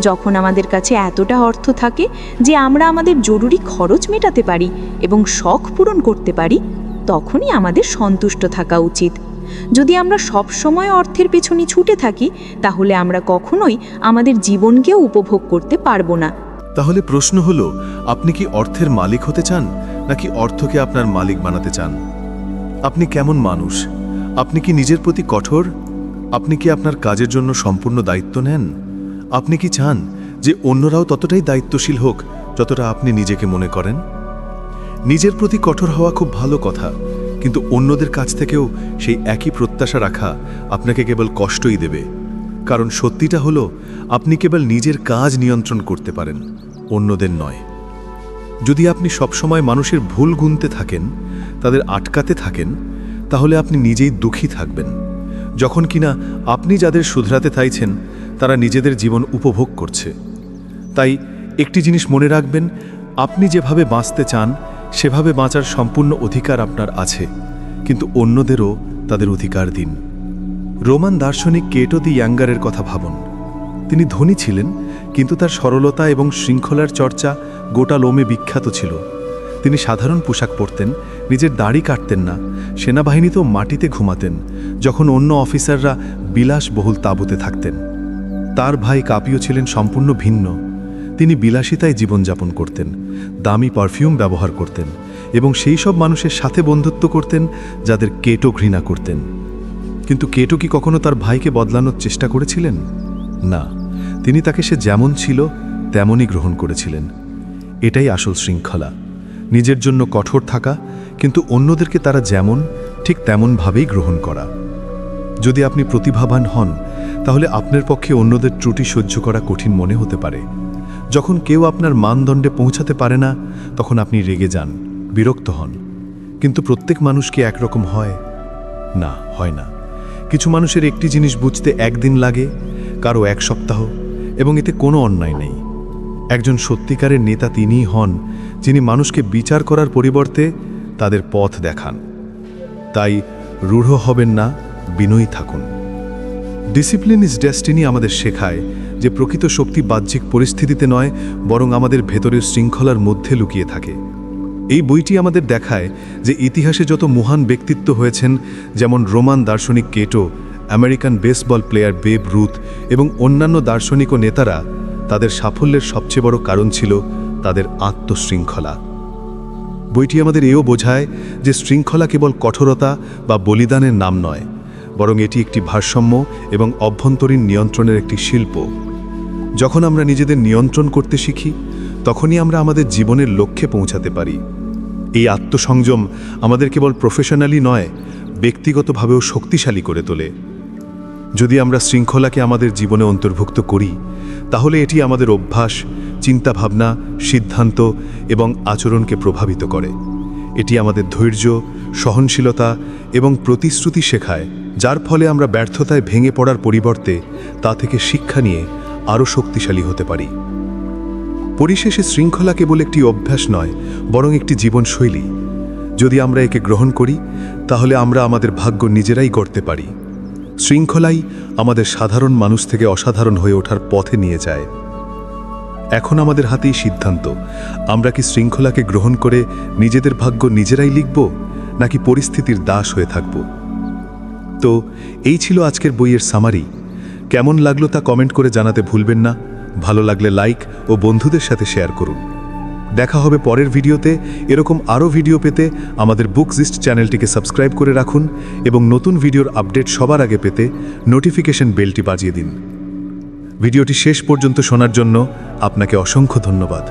যখন আমাদের কাছে এতটা অর্থ থাকে যে আমরা আমাদের জরুরি খরচ মেটাতে পারি এবং শখ পূরণ করতে পারি, তখনই আমাদের সন্তুষ্ট থাকা উচিত। যদি আমরা সব সময় অর্থের পেছনে ছুটে থাকি, তাহলে আমরা কখনোই আমাদের জীবনকেও উপভোগ করতে পারবো না। তাহলে প্রশ্ন হলো, আপনি কি অর্থের মালিক হতে চান, নাকি অর্থকে আপনার মালিক বানাতে চান? আপনি কেমন মানুষ? আপনি কি নিজের প্রতি কঠোর? আপনি কি আপনার কাজের জন্য সম্পূর্ণ দায়িত্ব নেন? আপনি কি চান যে অন্যরাও ততটাই দায়িত্বশীল হোক যতটা আপনি নিজেকে মনে করেন? নিজের প্রতি কঠোর হওয়া খুব ভালো কথা, কিন্তু অন্যদের কাছ থেকেও সেই একই প্রত্যাশা রাখা আপনাকে কেবল কষ্টই দেবে। কারণ সত্যিটা হলো, আপনি কেবল নিজের কাজ নিয়ন্ত্রণ করতে পারেন, অন্যদের নয়। যদি আপনি সবসময় মানুষের ভুল গুনতে থাকেন, তাদের আটকাতে থাকেন, তাহলে আপনি নিজেই দুঃখী থাকবেন, যখন কিনা আপনি যাদের শুধরাতে চাইছেন তারা নিজেদের জীবন উপভোগ করছে। তাই একটি জিনিস মনে রাখবেন, আপনি যেভাবে বাঁচতে চান সেভাবে বাঁচার সম্পূর্ণ অধিকার আপনার আছে, কিন্তু অন্যদেরও তাদের অধিকার দিন। রোমান দার্শনিক কেটো দি ইয়াঙ্গারের কথা ভাবুন। তিনি ধনী ছিলেন, কিন্তু তার সরলতা এবং শৃঙ্খলার চর্চা গোটা লোমে বিখ্যাত ছিল। তিনি সাধারণ পোশাক পরতেন, নিজের দাড়ি কাটতেন না, সেনাবাহিনীতেও মাটিতে ঘুমাতেন, যখন অন্য অফিসাররা বিলাসবহুল তাঁবুতে থাকতেন। তার ভাই কাপিও ছিলেন সম্পূর্ণ ভিন্ন। তিনি বিলাসিতায় জীবনযাপন করতেন, দামি পারফিউম ব্যবহার করতেন এবং সেই সব মানুষের সাথে বন্ধুত্ব করতেন যাদের কেটো ঘৃণা করতেন। কিন্তু কেটো কি কখনো তার ভাইকে বদলানোর চেষ্টা করেছিলেন? না, তিনি তাকে সে যেমন ছিল তেমনই গ্রহণ করেছিলেন। এটাই আসল শৃঙ্খলা, নিজের জন্য কঠোর থাকা, কিন্তু অন্যদেরকে তারা যেমন ঠিক তেমনভাবেই গ্রহণ করা। যদি আপনি প্রতিভাবান হন, তাহলে আপনার পক্ষে অন্যদের ত্রুটি সহ্য করা কঠিন মনে হতে পারে। যখন কেউ আপনার মানদণ্ডে পৌঁছাতে পারে না, তখন আপনি রেগে যান, বিরক্ত হন। কিন্তু প্রত্যেক মানুষ কি একরকম হয়? না, হয় না। কিছু মানুষের একটি জিনিস বুঝতে একদিন লাগে, কারো এক সপ্তাহ, এবং এতে কোনো অন্যায় নেই। একজন সত্যিকারের নেতা তিনিই হন যিনি মানুষকে বিচার করার পরিবর্তে তাদের পথ দেখান। তাই রূঢ় হবেন না, বিনয়ী থাকুন। ডিসিপ্লিন ইজ ডেস্টিনি আমাদের শেখায় যে প্রকৃত শক্তি বাহ্যিক পরিস্থিতিতে নয়, বরং আমাদের ভেতরের শৃঙ্খলার মধ্যে লুকিয়ে থাকে। এই বইটি আমাদের দেখায় যে ইতিহাসে যত মহান ব্যক্তিত্ব হয়েছেন, যেমন রোমান দার্শনিক Cato, American baseball player Babe Ruth এবং অন্যান্য দার্শনিক ও নেতারা, তাদের সাফল্যের সবচেয়ে বড় কারণ ছিল তাদের আত্মশৃঙ্খলা। বইটি আমাদের এও বোঝায় যে শৃঙ্খলা কেবল কঠোরতা বা বলিদানের নাম নয়, বরং এটি একটি ভারসাম্য এবং অভ্যন্তরীণ নিয়ন্ত্রণের একটি শিল্প। যখন আমরা নিজেদের নিয়ন্ত্রণ করতে শিখি, তখনই আমরা আমাদের জীবনের লক্ষ্যে পৌঁছাতে পারি। এই আত্মসংযম আমাদের কেবল প্রফেশনালি নয়, ব্যক্তিগতভাবেও শক্তিশালী করে তোলে। যদি আমরা শৃঙ্খলাকে আমাদের জীবনে অন্তর্ভুক্ত করি, তাহলে এটি আমাদের অভ্যাস, চিন্তাভাবনা, সিদ্ধান্ত এবং আচরণকে প্রভাবিত করে। এটি আমাদের ধৈর্য, সহনশীলতা এবং প্রতিশ্রুতি শেখায়, যার ফলে আমরা ব্যর্থতায় ভেঙে পড়ার পরিবর্তে তা থেকে শিক্ষা নিয়ে আরও শক্তিশালী হতে পারি। পরিশেষে শৃঙ্খলা কেবল একটি অভ্যাস নয়, বরং একটি জীবনশৈলী। যদি আমরা একে গ্রহণ করি, তাহলে আমরা আমাদের ভাগ্য নিজেরাই গড়তে পারি। শৃঙ্খলাই আমাদের সাধারণ মানুষ থেকে অসাধারণ হয়ে ওঠার পথে নিয়ে যায়। এখন আমাদের হাতেই সিদ্ধান্ত, আমরা কি শৃঙ্খলাকে গ্রহণ করে নিজেদের ভাগ্য নিজেরাই লিখব, নাকি পরিস্থিতির দাস হয়ে থাকব? তো এই ছিল আজকের বইয়ের সামারি। কেমন লাগলো তা কমেন্ট করে জানাতে ভুলবেন না। ভালো লাগলে লাইক ও বন্ধুদের সাথে শেয়ার করুন। দেখা হবে পরের ভিডিওতে। এরকম আরও ভিডিও পেতে আমাদের বুকজিস্ট চ্যানেলটিকে সাবস্ক্রাইব করে রাখুন এবং নতুন ভিডিওর আপডেট সবার আগে পেতে নোটিফিকেশন বেলটি বাজিয়ে দিন। ভিডিওটি শেষ পর্যন্ত শোনার জন্য আপনাকে অসংখ্য ধন্যবাদ।